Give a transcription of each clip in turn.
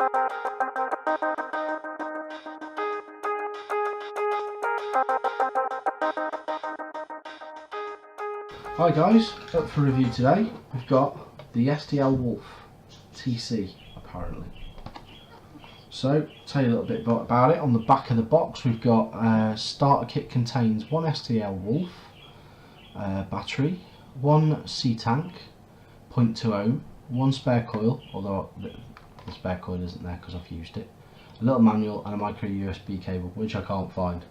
Hi guys, up for review today. We've got the STL Wolf TC apparently. So, tell you a little bit about it. On the back of the box we've got starter kit contains one STL Wolf battery, one C-tank, 0.2 ohm, one spare coil, although the spare coil isn't there because I've used it, a little manual and a micro USB cable which I can't find.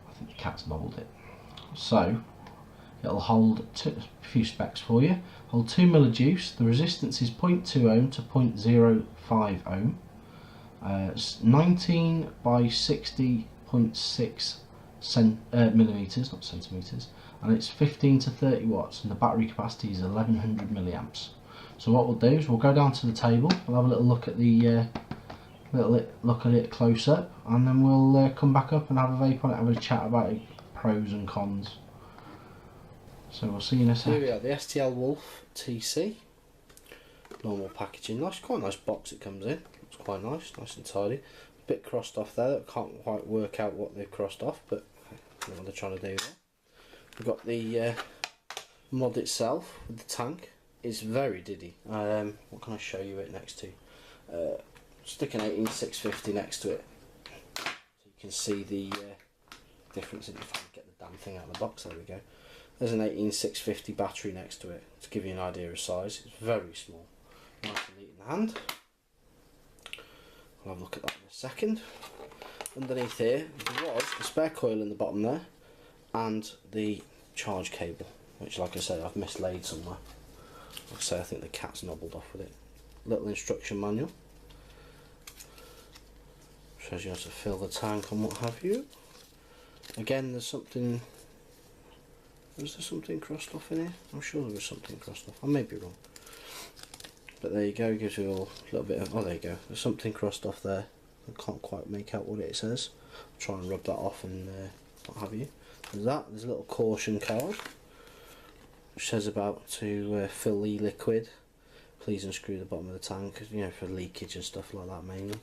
I think the cat's nobbled it. So it'll hold a few specs for you. Hold 2 millijuice. The resistance is 0.2 ohm to 0.05 ohm. It's 19 by 60.6 millimeters, not centimeters, and it's 15 to 30 watts. And the battery capacity is 1100 milliamps. So what we'll do is we'll go down to the table. We'll have a little look at the look at it close up, and then we'll come back up and have a vape on it, have a chat about it. Pros and cons. So we'll see you in a second. Here we are, the STL Wolf TC. Normal packaging, quite a nice box it comes in. Looks quite nice and tidy. A bit crossed off there. I can't quite work out what they've crossed off, but I don't know what they're trying to do there. We've got the mod itself with the tank. It's very diddy. What can I show you it next to? Stick an 18650 next to it, so you can see the difference if I can get the damn thing out of the box. There we go. There's an 18650 battery next to it to give you an idea of size. It's very small, nice and neat in the hand. We'll have a look at that in a second. Underneath here there was a spare coil in the bottom there and the charge cable, which, like I say, I've mislaid somewhere. Like I say, I think the cat's nobbled off with it. Little instruction manual, shows you how to fill the tank and what have you. Again, there's something. Was there something crossed off in here? I'm sure there was something crossed off. I may be wrong. But there you go, it gives you all a little bit of. Oh, there you go. There's something crossed off there. I can't quite make out what it says. I'll try and rub that off and what have you. There's that. There's a little caution card which says about to fill e-liquid. Please unscrew the bottom of the tank, you know, for leakage and stuff like that mainly.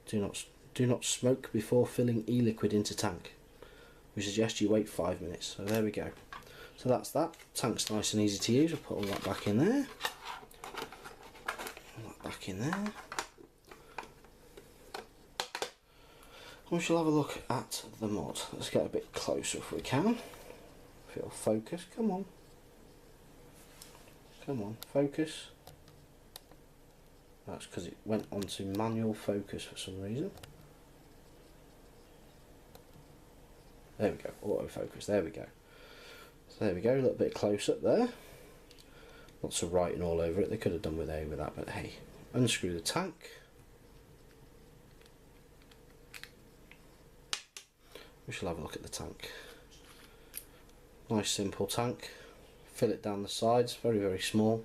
Do not smoke before filling e-liquid into tank. We suggest you wait 5 minutes. So there we go. So that's that. Tank's nice and easy to use. I'll put all that back in there. All that back in there. We shall have a look at the mod. Let's get a bit closer if we can. If it'll focus. Come on. Come on, focus. That's because it went onto manual focus for some reason. There we go, autofocus, there we go. So there we go, a little bit close up there. Lots of writing all over it. They could have done with that, but hey. Unscrew the tank. We shall have a look at the tank. Nice simple tank. Fill it down the sides, very, very small.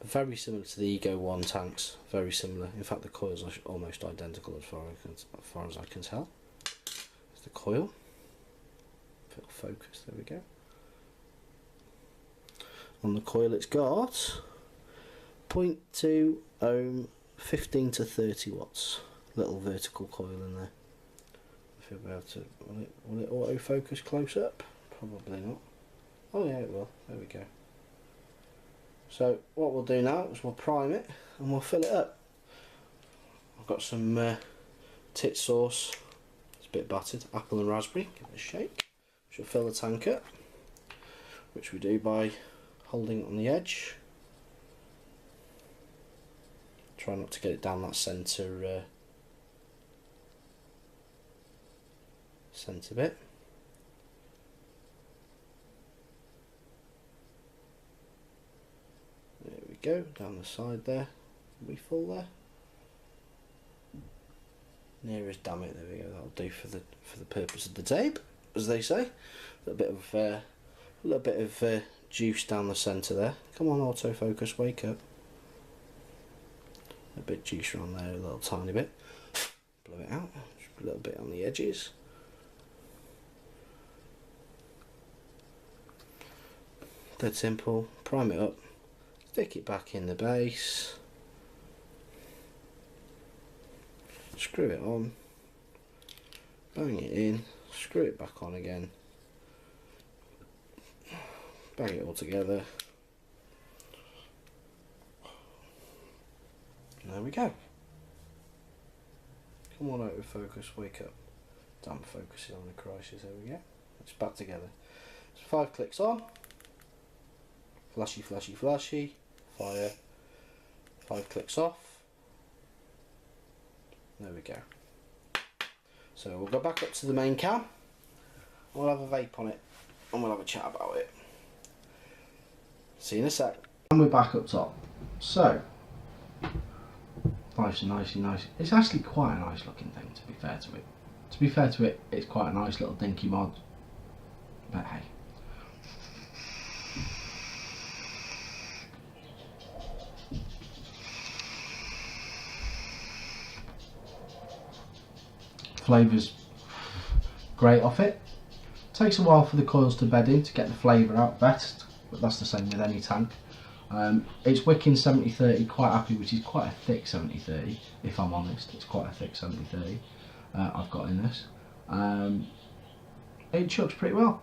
Very similar to the Ego 1 tanks, very similar. In fact, the coils are almost identical as far as I can tell. There's the coil. It'll focus, there we go. On the coil it's got 0.2 ohm, 15 to 30 watts. Little vertical coil in there. If you'll be able to, will it autofocus close up? Probably not. Oh yeah, it will. There we go. So what we'll do now is we'll prime it and we'll fill it up. I've got some tit sauce. It's a bit battered. Apple and raspberry. Give it a shake. We'll fill the tank up, which we do by holding it on the edge. Try not to get it down that centre bit. There we go, down the side there. Are we full there? Near as damn it, there we go, that'll do for the purpose of the tape, as they say. A little bit of juice down the centre there. Come on, autofocus, wake up. A bit of juice around there, a little tiny bit. Blow it out, just a little bit on the edges. Dead simple, prime it up. Stick it back in the base, screw it on, bang it in, screw it back on again, bang it all together. And there we go. Come on, out of focus, wake up. Damn, focusing on the crisis. There we go. It's back together. So 5 clicks on. Flashy, flashy, flashy. Fire. 5 clicks off. There we go. So we'll go back up to the main cam. We'll have a vape on it and we'll have a chat about it. See you in a sec. And we're back up top. So, nice and nicey nice. It's actually quite a nice looking thing, to be fair to it. To be fair to it, it's quite a nice little dinky mod. But hey. Flavour's great off it. Takes a while for the coils to bed in to get the flavour out best, but that's the same with any tank. It's wicking 70-30 quite happy, which is quite a thick 70-30 if I'm honest. It's quite a thick 70-30 I've got in this. It chucks pretty well.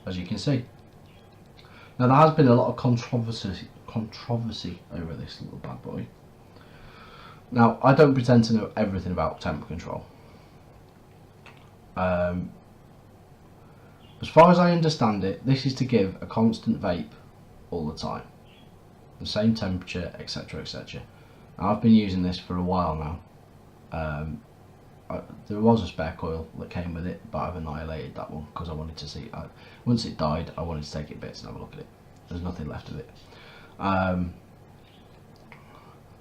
As you can see. Now there has been a lot of controversy over this little bad boy. Now I don't pretend to know everything about temp control. As far as I understand it, this is to give a constant vape all the time, the same temperature, etc, etc. I've been using this for a while now. There was a spare coil that came with it, but I've annihilated that one because I wanted to see. Once it died, I wanted to take it bits and have a look at it. There's nothing left of it. Like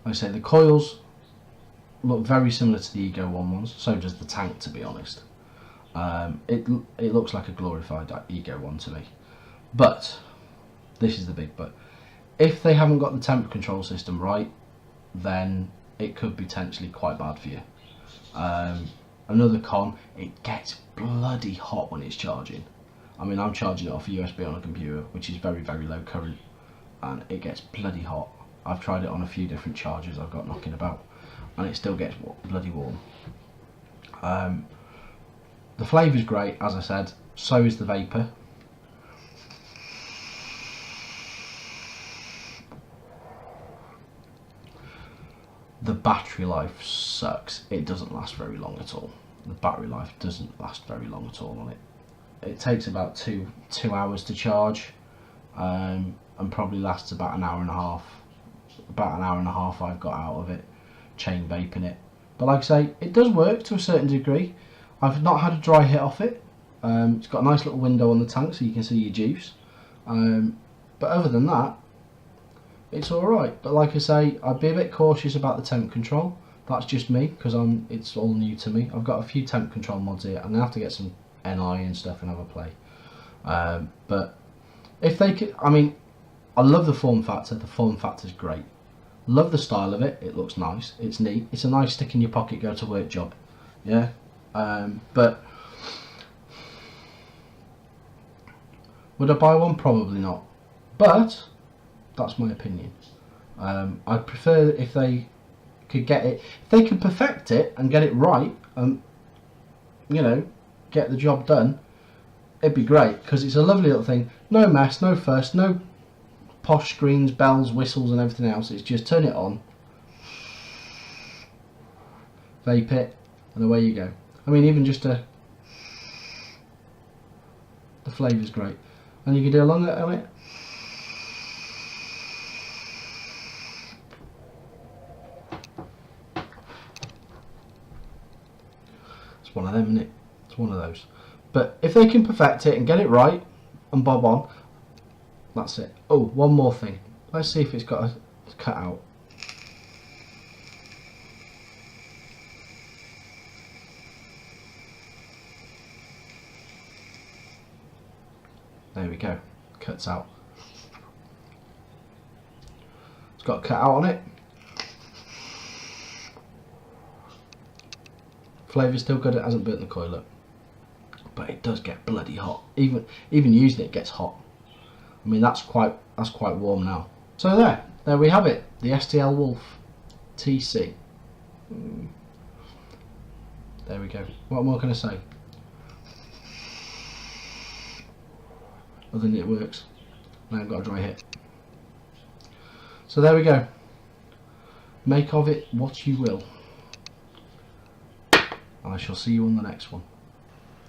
I say, the coils look very similar to the Ego 1 ones. So does the tank, to be honest. It looks like a glorified Ego 1 to me. But this is the big but. If they haven't got the temp control system right, then it could be potentially quite bad for you. Another con, it gets bloody hot when it's charging. I mean, I'm charging it off a USB on a computer, which is very, very low current, and it gets bloody hot. I've tried it on a few different chargers I've got knocking about, and it still gets bloody warm. The flavour's great, as I said, so is the vapour. The battery life sucks. It doesn't last very long at all. The battery life doesn't last very long at all on it. It takes about two hours to charge, and probably lasts about an hour and a half. About an hour and a half I've got out of it, chain vaping it. But like I say, it does work to a certain degree. I've not had a dry hit off it. It's got a nice little window on the tank so you can see your juice. But other than that, it's alright. But like I say, I'd be a bit cautious about the temp control. That's just me, because it's all new to me. I've got a few temp control mods here. I'm going to have to get some NI and stuff and have a play. But if they could, I mean, I love the form factor. The form factor's great. Love the style of it. It looks nice. It's neat. It's a nice stick in your pocket, go to work job. Yeah. But would I buy one? Probably not. But that's my opinion. I'd prefer if they could get it, if they could perfect it and get it right, and you know, get the job done. It'd be great, because it's a lovely little thing. No mess, no fuss, no posh screens, bells, whistles and everything else. It's just turn it on, vape it, and away you go. I mean, even just the flavour's great, and you can do a long on it. It's one of them, isn't it? It's one of those. But if they can perfect it and get it right and bob on, that's it. Oh, one more thing. Let's see if it's got a cut out. There we go. Cuts out. It's got a cut out on it. Flavour's still good. It hasn't burnt the coil up. but it does get bloody hot. Even using it gets hot. I mean, that's quite warm now. So there we have it. The STL Wolf TC. There we go. What more can I say? Other than it works. Now I've got a dry hit. So there we go. Make of it what you will. I shall see you on the next one.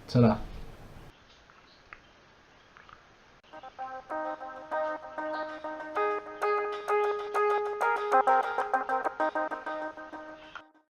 Ta-da.